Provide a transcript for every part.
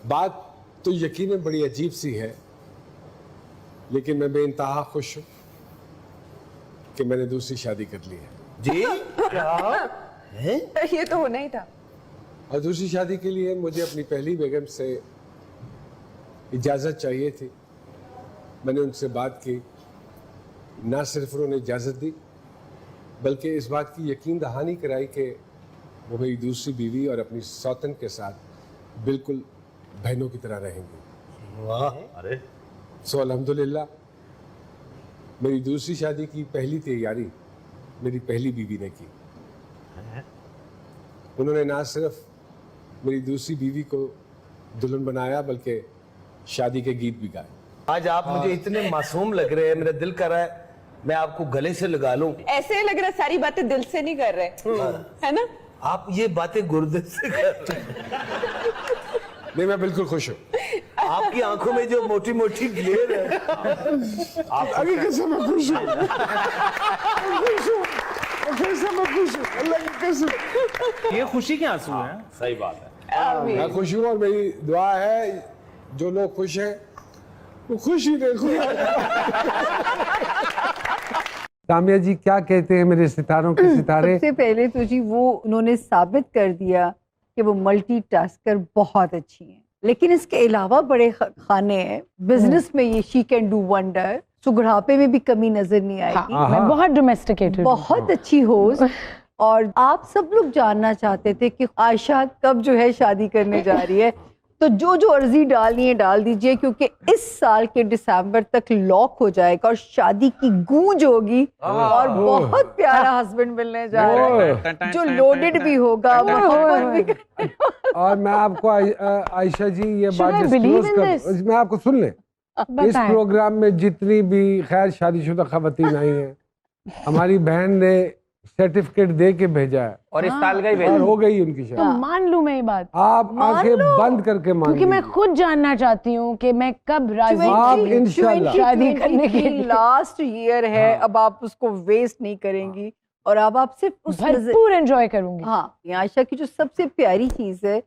बात तो यकीनन बड़ी अजीब सी है, लेकिन मैं बेइंतहा खुश हूं कि मैंने दूसरी शादी कर ली है। जी क्या है? ये तो होना ही था। और दूसरी शादी के लिए मुझे अपनी पहली बेगम से इजाज़त चाहिए थी। मैंने उनसे बात की, ना सिर्फ उन्होंने इजाज़त दी बल्कि इस बात की यकीन दहानी कराई कि वो मेरी दूसरी बीवी और अपनी सौतन के साथ बिल्कुल बहनों की तरह रहेंगी। वाह। अरे सो अल्हम्दुलिल्लाह मेरी दूसरी शादी की पहली तैयारी मेरी पहली बीवी ने की। उन्होंने ना सिर्फ मेरी दूसरी बीवी को दुल्हन बनाया बल्कि शादी के गीत भी गाए। आज आप मुझे इतने मासूम लग रहे हैं, मेरा दिल कर रहा है मैं आपको गले से लगा लूं। ऐसे लग रहा सारी बातें दिल से नहीं कर रहे, है ना? आप ये बातें गुर्दे से कर रहे हैं। नहीं, मैं बिल्कुल खुश हूँ। आपकी आंखों में जो मोटी मोटी ग्लेर है, आप अभी कैसे मैं खुश हूँ, कैसे मैं खुश हूँ, अल्लाह की कसम। ये खुशी के आंसू हैं। सही बात है। मैं खुश हूँ और मेरी दुआ है जो लोग खुश हैं वो खुश ही देखो। सामिया जी क्या कहते हैं मेरे सितारों के सितारे? सबसे पहले तो जी वो उन्होंने साबित कर दिया कि वो मल्टीटास्कर बहुत अच्छी हैं, लेकिन इसके अलावा बड़े खाने हैं बिजनेस में, ये शी कैन डू वंडर। सुगढ़ापे में भी कमी नजर नहीं आएगी। मैं बहुत डोमेस्टिकेटेड, बहुत अच्छी होस्ट। और आप सब लोग जानना चाहते थे कि आयशा कब जो है शादी करने जा रही है, तो जो अर्जी डालनी है डाल दीजिए, क्योंकि इस साल के दिसंबर तक लॉक हो जाएगा और शादी की गूंज होगी और बहुत प्यारा हस्बैंड मिलने जा रहा है जो लोडेड भी होगा, मोहब्बत भी करेगा। और मैं आपको आयशा जी ये बात डिस्क्लोज कर, मैं आपको सुन ले, इस प्रोग्राम में जितनी भी खैर शादीशुदा खवातीन आई हैं, हमारी बहन ने सर्टिफिकेट दे के भेजा है और इस साल का ही भेजा और हो गई उनकी तो शादी। मान लूं मैं ये बात, आप आंखें बंद करके मान क्योंकि मैं लीजिए। खुद जानना चाहती हूँ कि मैं कब राजी आप हूँ इंशाल्लाह शादी करने के लिए। लास्ट ईयर है, अब आप उसको वेस्ट नहीं करेंगी और अब आप सिर्फ उस भरपूर एंजॉय करूंगी। हाँ, आयशा की जो सबसे प्यारी चीज है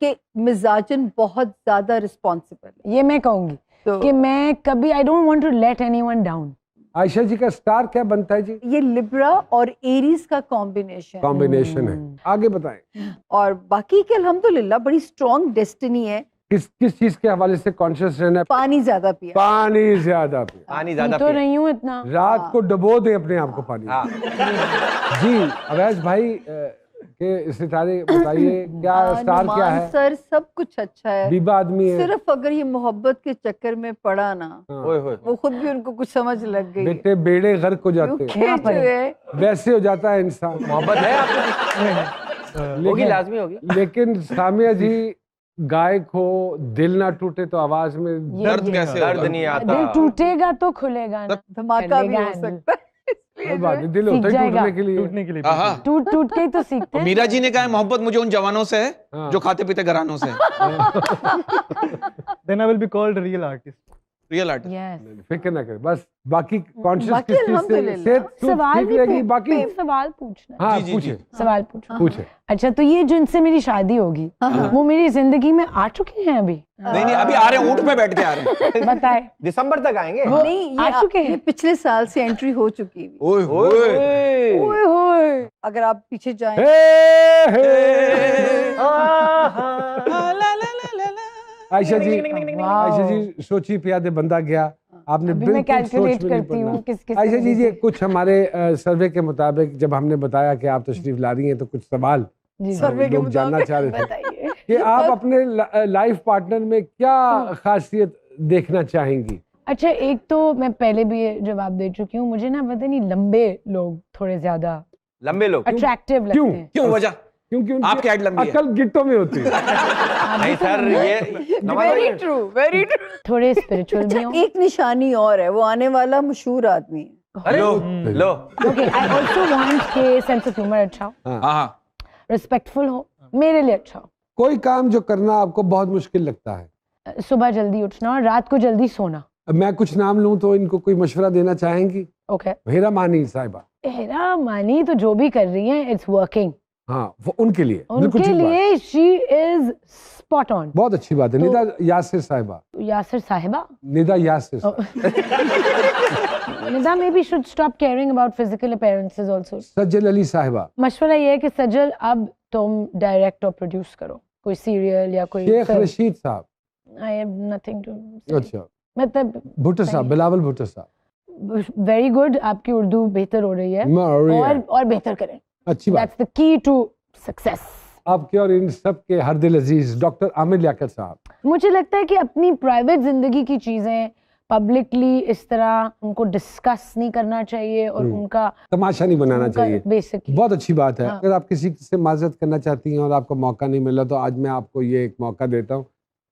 कि मिजाजन बहुत ज्यादा रिस्पॉन्सिबल है। ये मैं कहूंगी तो कि मैं कभी I don't want to let anyone down. Ayesha ji का स्टार क्या बनता है जी? ये लिब्रा और एरीज का कॉम्बिनेशन है। आगे बताएं। और बाकी के अल्हम्दुलिल्लाह बड़ी स्ट्रॉन्ग डेस्टिनी है। किस चीज के हवाले से कॉन्शियस रहना है? पानी ज्यादा पिया। पानी ज्यादा पिया। पानी पी ज्यादा तो रही हूँ इतना। रात को डबो दे अपने आप को पानी। जी अवैस भाई के सितारे बताइए क्या स्टार क्या है? सर सब कुछ अच्छा है, बीबा आदमी है, सिर्फ अगर ये मोहब्बत के चक्कर में पड़ा ना, ओए होए वो खुद भी उनको कुछ समझ लग गई। बेटे बेड़े गर्क हो जाते हैं, क्योंकि जो है वैसे हो जाता है इंसान। मोहब्बत है आपको होगी, लाजमी होगी। लेकिन सामिया जी गायक हो, दिल ना टूटे तो आवाज में दर्द कैसे, दर्द नहीं आता। दिल टूटेगा तो खुलेगा ना, धमाका भी हो handle। सकता है। इसलिए जो है, दिल होता है जाएगा। टूटने के लिए। टूट के ही तो सीखते हैं। मीरा जी ने कहा है मोहब्बत मुझे उन जवानों से है हाँ। जो खाते पीते घरानों से Then I will be called a real artist. Real artist. Yes। फिक्र ना करे बस। बाकी कॉन्शियस बाकी किस चीज से अल्हम्दुलिल्लाह। सेहत सवाल ठीक भी रहेगी। बाकी सवाल पूछना है। हाँ जी, जी, पूछे सवाल पूछो। पूछे। अच्छा, तो ये जिनसे मेरी शादी होगी वो मेरी जिंदगी में आ चुके हैं अभी? नहीं अभी आ रहे हैं, ऊंट पे बैठ के आ रहे हैं। बताए। दिसंबर तक आएंगे। नहीं आ चुके हैं। ये पिछले साल से एंट्री हो चुकी है। ओए होए ओए होए, अगर आप पीछे जाएं आयशा जी सोची पियादे बंदा गया, आपने अभी मैं बिल्कुल सोच कैलकुलेट में नहीं करती हूँ पड़ना। किस आयशा जी ये कुछ हमारे सर्वे के मुताबिक जब हमने बताया कि आप तशरीफ ला रही हैं तो कुछ सवाल सर्वे के लोग जानना चाह रहे थे बताइए कि आप अपने लाइफ पार्टनर में क्या खासियत देखना चाहेंगी? अच्छा, एक तो मैं पहले भी ये जवाब दे चुकी हूँ, मुझे ना पता नहीं लंबे लोग थोड़े ज्यादा लंबे लोग अट्रैक्टिव लगते क्यों? हैं। क्यों वजह? क्योंकि उनकी आपकी हाइट लंबी है। अकल गिट्टों में होती है। नहीं सर, ये वेरी ट्रू, वेरी ट्रू। थोड़े स्पिरिचुअल भी हों। एक निशानी और है, वो आने वाला मशहूर आदमी है। लो लो ओके, आई आल्सो वांट के सेंस ऑफ ह्यूमर अच्छा हो, हाँ रिस्पेक्टफुल हो, मेरे लिए अच्छा हो, कोई काम जो करना आपको बहुत मुश्किल लगता है, सुबह जल्दी उठना और रात को जल्दी सोना। अब मैं कुछ नाम लूं तो इनको कोई मशवरा देना चाहेंगी? ओके, हेरा मानी साहिबा। हेरा मानी तो जो भी कर रही हैं इट्स वर्किंग। हाँ वो उनके लिए बिल्कुल उनके ठीक बात। लिए शी इज spot on. बहुत अच्छी बात है। निदा यासिर साहिबा, Yasir Sahiba. Nida Yasir Oh. Nida maybe should stop caring about physical appearances also. सज्जल अली साहिबा, मशवरा ये है कि सजल अब तुम डायरेक्ट और प्रोड्यूस करो कोई सीरियल या कोई शेख रशीद साहब, आई हैव नथिंग टू अच्छा, मतलब भुट्टो साहब, बिलावल भुट्टो साहब, वेरी गुड, आपकी उर्दू बेहतर हो रही है और बेहतर करें, अच्छी बात। That's the key to success. आपके और इन सब के हर दिल अजीज डॉक्टर आमिर लियाकत साहब, मुझे लगता है कि अपनी प्राइवेट जिंदगी की चीजें पब्लिकली इस तरह उनको डिस्कस नहीं करना चाहिए और उनका तमाशा नहीं बनाना चाहिए। बेसिकली बहुत अच्छी बात है। हाँ। अगर आप किसी से माजरत करना चाहती हैं और आपको मौका नहीं मिला तो आज मैं आपको ये एक मौका देता हूँ,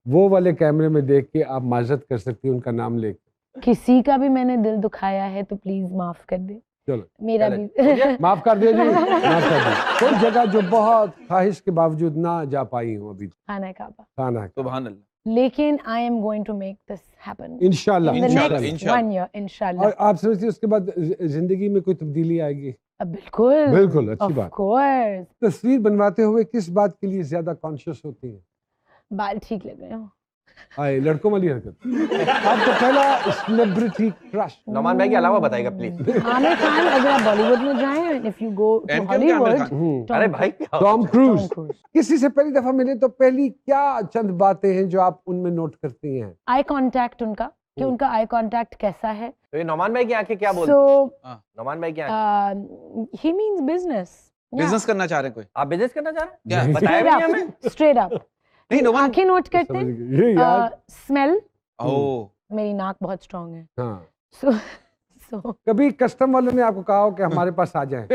वो वाले कैमरे में देख के आप माजरत कर सकती हैं उनका नाम लेके। किसी का भी मैंने दिल दुखाया है तो प्लीज माफ कर दे, चलो मेरा भी। माफ कर दिया जी, माफ कर दिया। कोई जगह जो बहुत ख्वाहिश के बावजूद ना जा पाई हूँ अभी खाना काबा, खाना, सुभान अल्लाह। लेकिन I am going to make this happen इंशाल्लाह इन द इंशाल्लाह, नेक्स्ट इंशाल्लाह। 1 year इंशाल्लाह। और आप समझती हैं उसके बाद जिंदगी में कोई तब्दीली आएगी? बिल्कुल बिल्कुल, अच्छी ऑफ बात। कोर्स। तस्वीर बनवाते हुए किस बात के लिए ज्यादा कॉन्शियस होती हैं? बाल ठीक लग रहे हो। आए लड़कों वाली हरकत। आपका पहला सेलिब्रिटी क्रश? नौमान भाई के अलावा बताइएगा प्लीज। आमिर खान, अगर आप बॉलीवुड में जाएं, if you go to and क्यों आमिर हॉलीवुड, अरे भाई क्या टॉम क्रूज। क्रूज। किसी से पहली दफा मिले तो पहली क्या चंद बातें हैं जो आप उनमें नोट करती हैं? आई कांटेक्ट उनका, कि उनका आई कांटेक्ट कैसा है। तो ये नौमान भाई की आंखें क्या बोलती सो हैं? नौमान भाई की आंखें, ही मींस बिजनेस। बिजनेस करना चाह रहे हैं कोई? आप बिजनेस करना चाह रहे हैं? क्या? बताया भी नहीं हमें। स्ट्रेट अप नहीं नोमान। आंखें नोट करते समझ हैं, गए। ये यार, स्मेल, ओह मेरी नाक बहुत स्ट्रांग है, हाँ। सो कभी कस्टम वालों ने आपको कहा हो कि हमारे पास आ जाएं?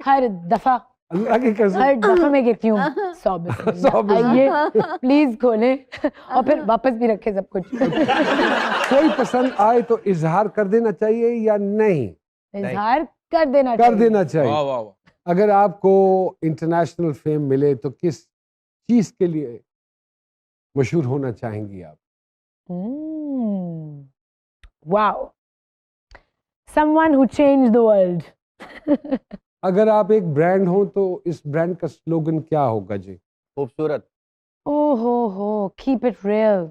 हर दफा अल्लाह की कसम। हर दफा मैं कहती हूँ 100 आइए प्लीज खोलें और फिर वापस भी रखें सब कुछ। कोई पसंद आए तो इजहार कर देना चाहिए या नहीं? इजहार कर देना कर चाहिए। देना चाहिए। वाह वाह वाह। अगर आपको इंटरनेशनल फेम मिले तो किस चीज के लिए मशहूर होना चाहेंगी आप? Wow, someone who changed the world। अगर आप एक ब्रांड हो तो इस ब्रांड का स्लोगन क्या होगा जी? खूबसूरत। हो keep it real।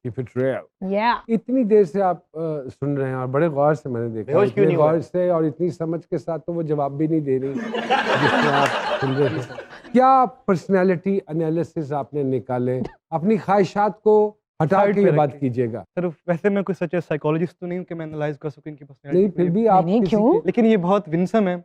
Keep it real। Yeah। इतनी देर से आप सुन रहे हैं और बड़े गौर से मैंने देखा, बेहोश क्यों इतने नहीं हुए? गौर से और इतनी समझ के साथ तो वो जवाब भी नहीं दे रही जिसमें आप सुन रहे थे। क्या पर्सनालिटी एनालिसिस आपने निकाले? अपनी ख्वाहिशात को हटा साइड के पे ये रख बात के। कीजिएगा। सर वैसे मैं कोई सच साइकोलॉजिस्ट तो नहीं हूँ कि मैं एनालाइज कर सकूं इनकी नहीं पर्सनैलिटी फिर भी आप नहीं, किसी क्यों? के- लेकिन ये बहुत विनसम है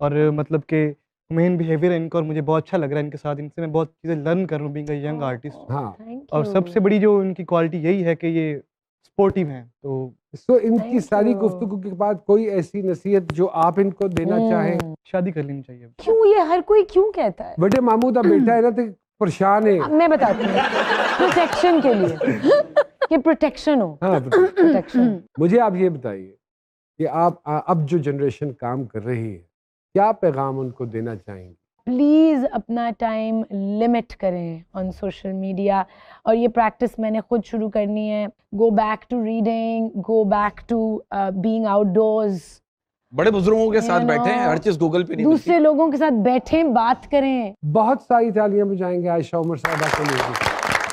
और मतलब के मेन बिहेवियर है इनका और मुझे बहुत अच्छा लग रहा है इनके साथ। इनसे मैं बहुत चीज़ें लर्न कर रहा हूँ बीइंग अ यंग आर्टिस्ट। हाँ, Thank और you। सबसे बड़ी जो इनकी क्वालिटी यही है कि ये स्पोर्टिव हैं। तो तो इनकी Thank सारी you। गुफ्तगू के बाद कोई ऐसी नसीहत जो आप इनको देना चाहें? शादी कर लेनी चाहिए। क्यों, ये हर कोई क्यों कहता है? बड़े मामूद अब बेटा है ना तो परेशान है। अब मैं बताती हूँ, प्रोटेक्शन के लिए, कि प्रोटेक्शन हो। हाँ बताइए। प्रोटेक्शन। मुझे आप ये बताइए कि आप अब जो जनरेशन काम कर रही है क्या पैगाम उनको देना चाहेंगे? प्लीज अपना टाइम लिमिट करें ऑन सोशल मीडिया, और ये प्रैक्टिस मैंने खुद शुरू करनी है। Go back to reading, go back to being outdoors. बड़े बुजुर्गों के साथ You बैठे हैं, know, हर चीज गूगल पे नहीं दूसरे लोगों के साथ बैठें, बात करें। बहुत सारी तालियां बजाएंगे आयशा उमर साहबा के लिए।